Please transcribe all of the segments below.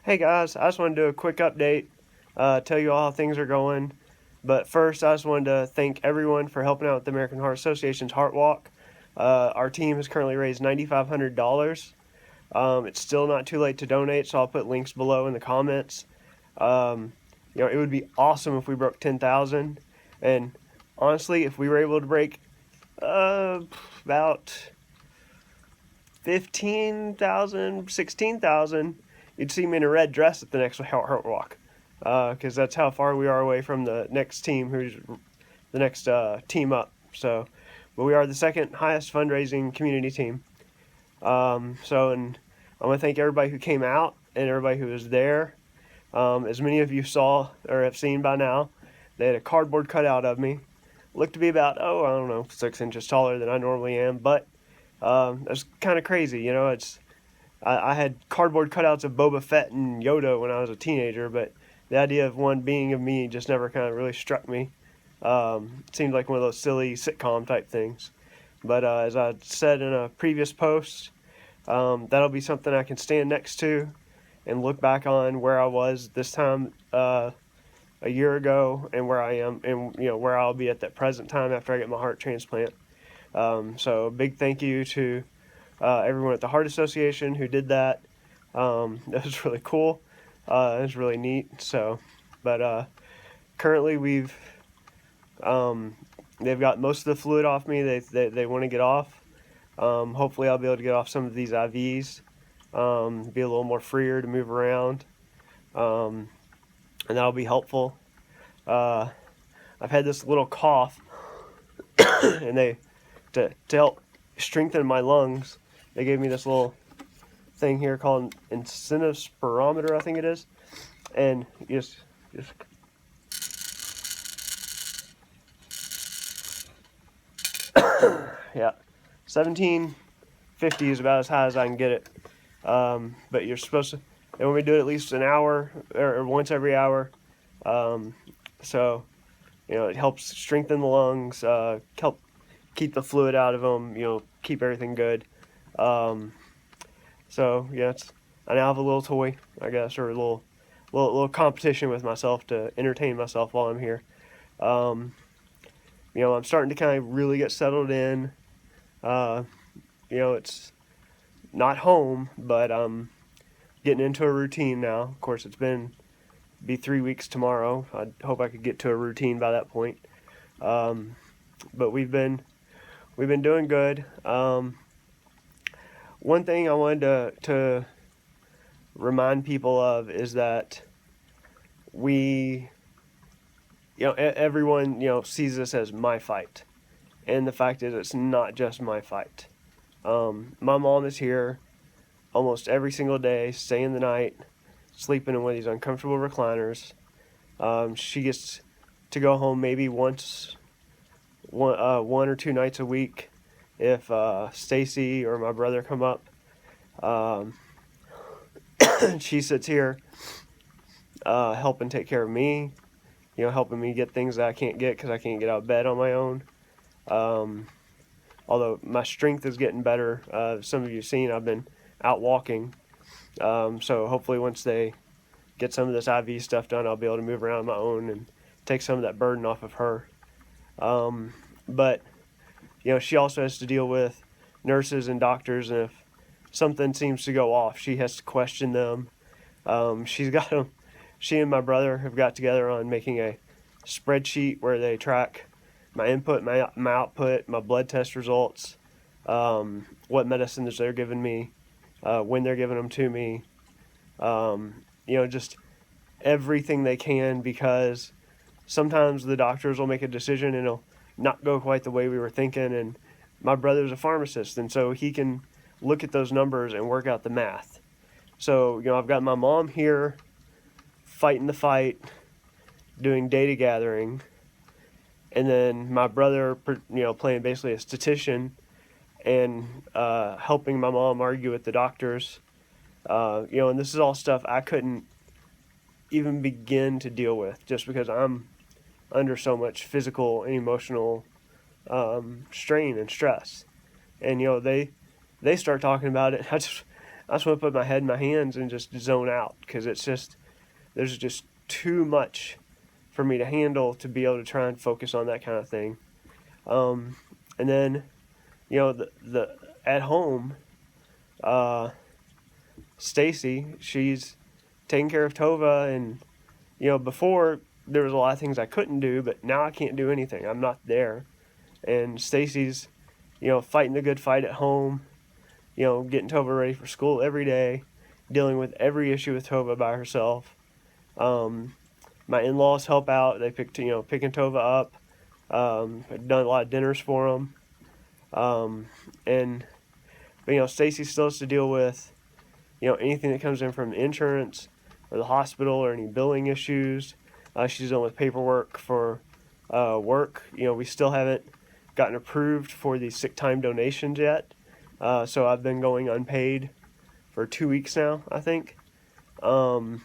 Hey guys, I just wanted to do a quick update, tell you all how things are going. But first, I just wanted to thank everyone for helping out with the American Heart Association's Heart Walk. Our team has currently raised $9,500. It's still not too late to donate, so I'll put links below in the comments. Um, it would be awesome if we broke 10,000. And honestly, if we were able to break about 15,000, 16,000, you'd see me in a red dress at the next Heart Walk, because that's how far we are away from the next team, who's the next team up. So, but we are the second highest fundraising community team. And I want to thank everybody who came out and everybody who was there. As many of you saw or have seen by now, they had a cardboard cutout of me. Looked to be about, I don't know, 6 inches taller than I normally am, but that's kind of crazy. I had cardboard cutouts of Boba Fett and Yoda when I was a teenager, but the idea of one being of me just never kind of really struck me. It seemed like one of those silly sitcom type things. But as I said in a previous post, that'll be something I can stand next to and look back on where I was this time a year ago and where I am and where I'll be at that present time after I get my heart transplant. So a big thank you to everyone at the Heart Association who did that. That was really cool. It was really neat. But currently they've got most of the fluid off me. They want to get off. Hopefully I'll be able to get off some of these IVs. Be a little more freer to move around. And that'll be helpful. I've had this little cough, and to help strengthen my lungs, they gave me this little thing here called an incentive spirometer, I think it is. And you just yeah, 1750 is about as high as I can get it. But you're supposed to, they want me to do it at least an hour or once every hour. So it helps strengthen the lungs, help keep the fluid out of them, keep everything good. So yeah, I now have a little toy, I guess, or a little competition with myself to entertain myself while I'm here. I'm starting to kind of really get settled in. It's not home, but I'm getting into a routine now. Of course, be 3 weeks tomorrow. I hope I could get to a routine by that point. But we've been doing good. One thing I wanted to remind people of is that everyone, sees this as my fight. And the fact is, it's not just my fight. My mom is here almost every single day, staying the night, sleeping in one of these uncomfortable recliners. She gets to go home maybe one or two nights a week if Stacy or my brother come up. She sits here helping take care of me, helping me get things that I can't get because I can't get out of bed on my own. Although my strength is getting better. Some of you have seen I've been out walking. So hopefully once they get some of this IV stuff done, I'll be able to move around on my own and take some of that burden off of her. But she also has to deal with nurses and doctors, and if something seems to go off, she has to question them. She and my brother have got together on making a spreadsheet where they track my input, my output, my blood test results, what medicines they're giving me, when they're giving them to me, just everything they can, because sometimes the doctors will make a decision and it'll not go quite the way we were thinking, and my brother's a pharmacist, and so he can look at those numbers and work out the math. So, I've got my mom here fighting the fight, doing data gathering, and then my brother, playing basically a statistician and helping my mom argue with the doctors. And this is all stuff I couldn't even begin to deal with just because I'm under so much physical and emotional strain and stress. And they start talking about it. I just want to put my head in my hands and just zone out, because there's just too much for me to handle to be able to try and focus on that kind of thing. And then, the at home, uh, Stacy, she's taking care of Tova, and before there was a lot of things I couldn't do, but now I can't do anything. I'm not there, and Stacy's, fighting the good fight at home. Getting Tova ready for school every day, dealing with every issue with Tova by herself. My in-laws help out. They picking Tova up. I've done a lot of dinners for them. But Stacy still has to deal with anything that comes in from the insurance or the hospital or any billing issues. She's dealing with paperwork for work. We still haven't gotten approved for the sick time donations yet. So I've been going unpaid for 2 weeks now, I think. And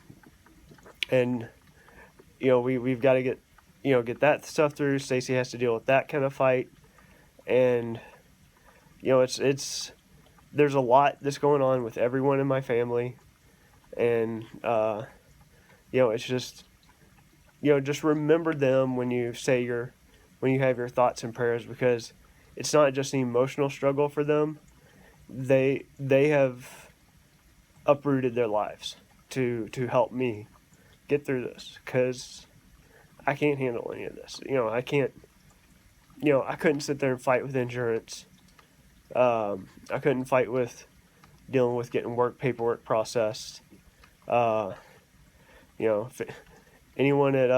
we've got to get that stuff through. Stacy has to deal with that kind of fight, and it's there's a lot that's going on with everyone in my family, and it's just remember them when you have your thoughts and prayers, because it's not just an emotional struggle for them. They have uprooted their lives to help me get through this, because I can't handle any of this. I can't. I couldn't sit there and fight with insurance. I couldn't fight with dealing with getting paperwork processed. If anyone at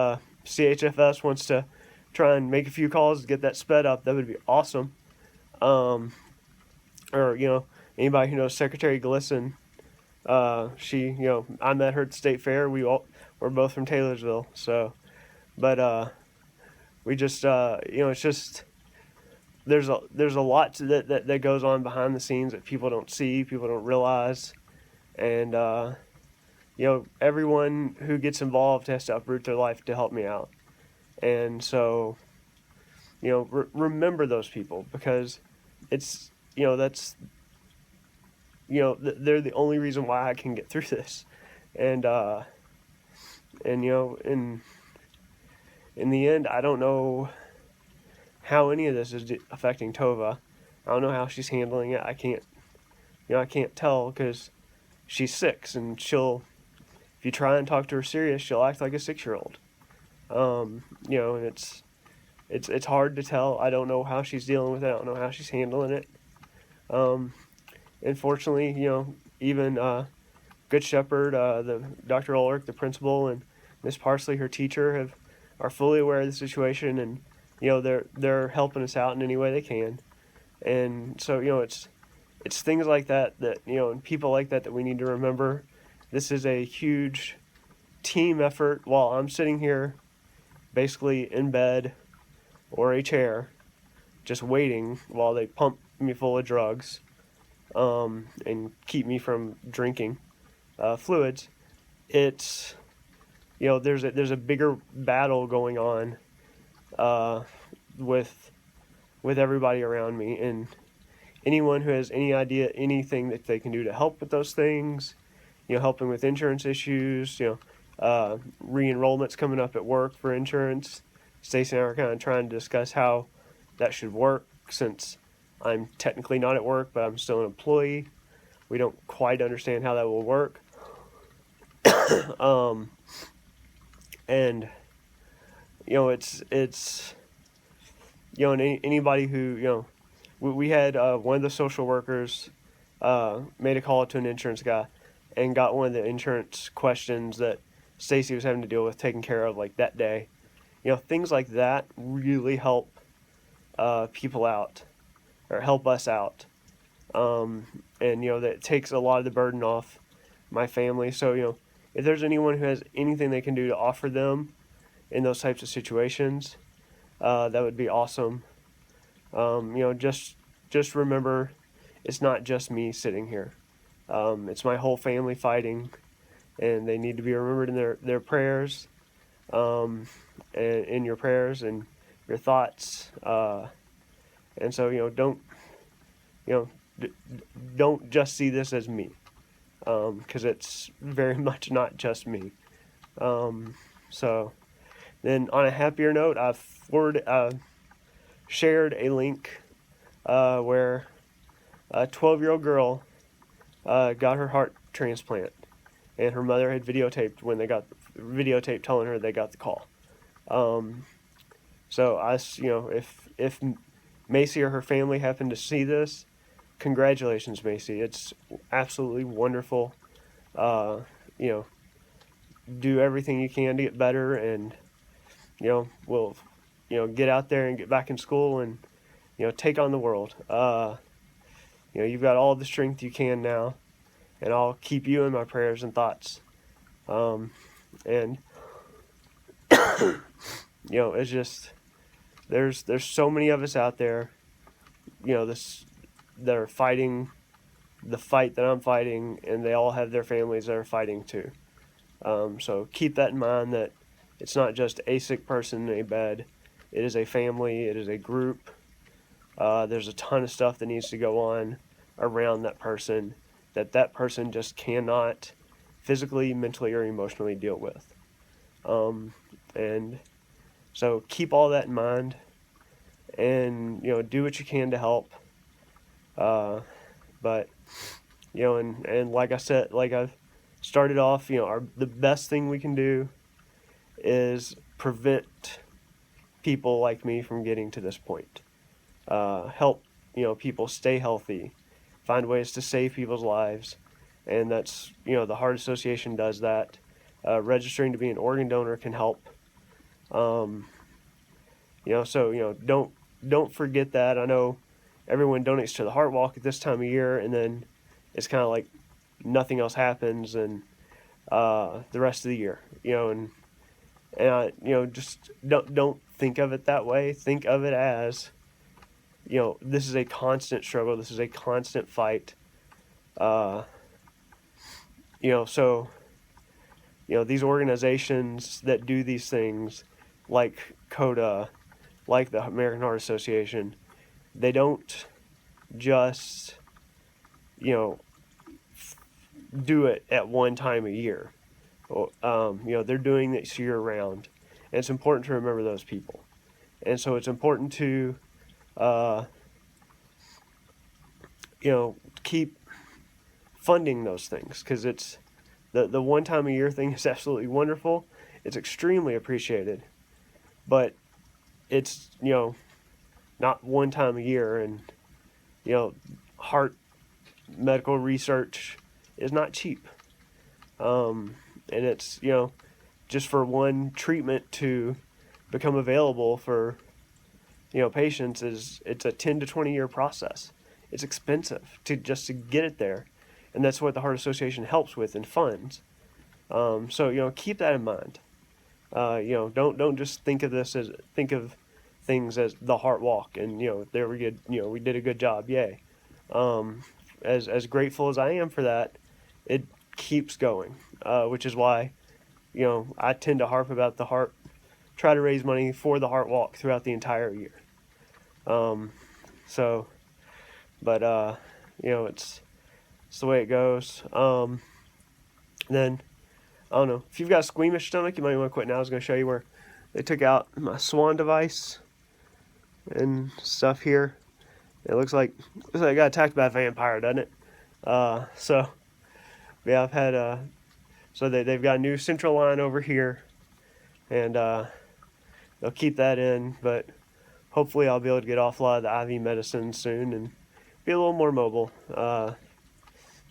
CHFS wants to try and make a few calls to get that sped up, that would be awesome. Or anybody who knows Secretary Glisson, she, I met her at the state fair. We're both from Taylorsville, so, but we just, it's just there's a lot that goes on behind the scenes that people don't see, people don't realize, and everyone who gets involved has to uproot their life to help me out, and so remember those people, because it's that's they're the only reason why I can get through this, and in the end, I don't know how any of this is affecting Tova. I don't know how she's handling it. I can't tell, because she's 6, and if you try and talk to her serious, she'll act like a 6-year-old. And it's hard to tell. I don't know how she's dealing with it. I don't know how she's handling it. Unfortunately, even Good Shepherd, the Dr. Ulrich, the principal, and Miss Parsley, her teacher, are fully aware of the situation, and they're helping us out in any way they can. And so it's things like that and people like that we need to remember. This is a huge team effort. While I'm sitting here basically in bed or a chair just waiting while they pump me full of drugs and keep me from drinking fluids, it's there's a bigger battle going on with everybody around me, and anyone who has any idea, anything that they can do to help with those things, helping with insurance issues, re-enrollment's coming up at work for insurance. Stacey and I are kind of trying to discuss how that should work, since I'm technically not at work, but I'm still an employee. We don't quite understand how that will work. And it's and anybody who we had one of the social workers made a call to an insurance guy and got one of the insurance questions that Stacy was having to deal with taken care of, like, that day. Things like that really help people out, or help us out, and that takes a lot of the burden off my family. So if there's anyone who has anything they can do to offer them in those types of situations, that would be awesome. Just remember, it's not just me sitting here. It's my whole family fighting, and they need to be remembered in their prayers, and in your prayers and your thoughts. And so don't just see this as me. because it's very much not just me. So then, on a happier note, shared a link where a 12-year-old girl got her heart transplant, and her mother had videotaped telling her they got the call. So if Macy or her family happen to see this, congratulations, Macy. It's absolutely wonderful. You know, do everything you can to get better, and we'll get out there and get back in school and take on the world. You've got all the strength you can now, and I'll keep you in my prayers and thoughts. And it's just there's so many of us out there, that are fighting the fight that I'm fighting, and they all have their families that are fighting too. So keep that in mind, that it's not just a sick person in a bed. It is a family. It is a group. There's a ton of stuff that needs to go on around that person that person just cannot physically, mentally, or emotionally deal with. And so keep all that in mind, and do what you can to help. But and like I said, like I've started off, the best thing we can do is prevent people like me from getting to this point. Help people stay healthy, find ways to save people's lives, and that's the Heart Association does that. Registering to be an organ donor can help. So don't forget that. I know everyone donates to the Heart Walk at this time of year, and then it's kind of like nothing else happens, and the rest of the year, and just don't think of it that way. Think of it as, this is a constant struggle. This is a constant fight. So these organizations that do these things, like CODA, like the American Heart Association, they don't just do it at one time a year. They're doing this year round, and it's important to remember those people. And so it's important to keep funding those things, because it's the one time a year thing is absolutely wonderful. It's extremely appreciated, but it's not one time a year, and heart medical research is not cheap. And it's just for one treatment to become available for patients, it's a 10 to 20 year process. It's expensive to get it there, and that's what the Heart Association helps with and funds. So keep that in mind. Don't just think of things as the Heart Walk, and there we did we did a good job, yay. As grateful as I am for that, it keeps going, which is why I tend to harp about the heart, try to raise money for the Heart Walk throughout the entire year. It's the way it goes. Then I don't know, if you've got a squeamish stomach, you might want to quit now. I was going to show you where they took out my Swan device and stuff here. It looks like I got attacked by a vampire, doesn't it? So yeah, I've had so they've got a new central line over here, and they'll keep that in, but hopefully I'll be able to get off a lot of the IV medicine soon and be a little more mobile.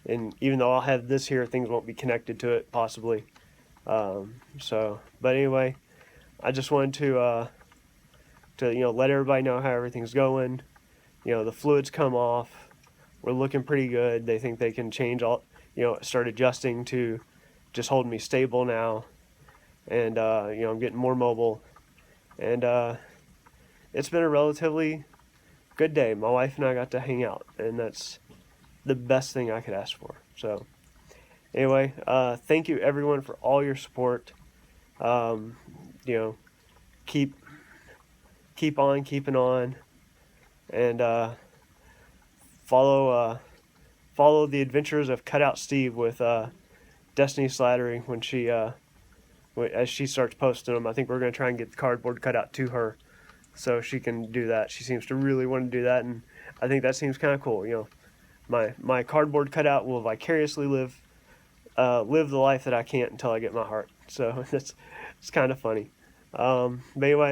And even though I'll have this here, things won't be connected to it, possibly. But anyway, I just wanted to let everybody know how everything's going. The fluids come off. We're looking pretty good. They think they can change start adjusting to just holding me stable now. And, I'm getting more mobile. And it's been a relatively good day. My wife and I got to hang out, and that's the best thing I could ask for. So anyway, thank you everyone for all your support. Keep on keeping on, and follow follow the adventures of Cutout Steve with Destiny Slattery when she as she starts posting them. I think we're going to try and get the cardboard cutout to her so she can do that. She seems to really want to do that, and I think that seems kind of cool. My cardboard cutout will vicariously live the life that I can't until I get my heart. So it's kind of funny. But anyway.